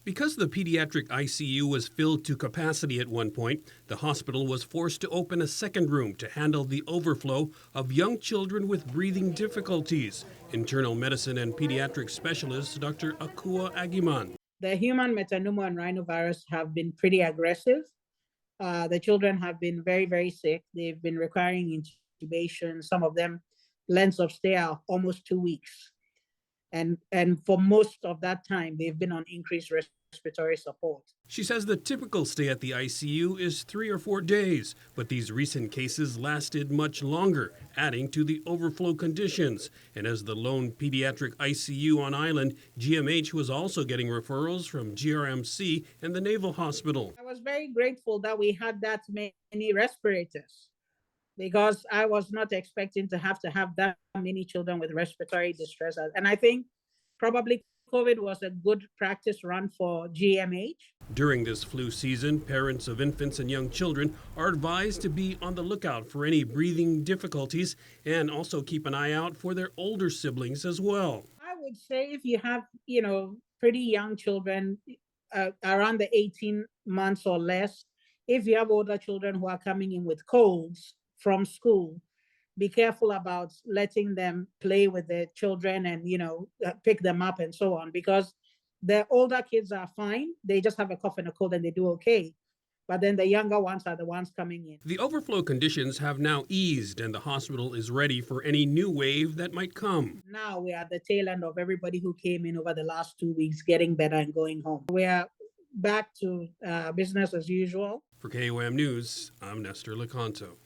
Because the pediatric ICU was filled to capacity at one point, the hospital was forced to open a second room to handle the overflow of young children with breathing difficulties. Internal medicine and pediatric specialist Dr. Akua Agiman. The human metapneumovirus and rhinovirus have been pretty aggressive. The children have been very, very sick. They've been requiring intubation. Some of them lengths of stay are almost 2 weeks. And for most of that time, they've been on increased respiratory support. She says the typical stay at the ICU is 3 or 4 days, but these recent cases lasted much longer, adding to the overflow conditions. And as the lone pediatric ICU on island, GMH was also getting referrals from GRMC and the Naval Hospital. I was very grateful that we had that many respirators, because I was not expecting to have that many children with respiratory distress. And I think probably COVID was a good practice run for GMH. During this flu season, parents of infants and young children are advised to be on the lookout for any breathing difficulties and also keep an eye out for their older siblings as well. I would say if you have, pretty young children around the 18 months or less, if you have older children who are coming in with colds from school, be careful about letting them play with the children and, pick them up and so on, because the older kids are fine. They just have a cough and a cold and they do okay. But then the younger ones are the ones coming in. The overflow conditions have now eased and the hospital is ready for any new wave that might come. Now we are at the tail end of everybody who came in over the last 2 weeks getting better and going home. We are back to business as usual. For KOM News, I'm Nestor Lecanto.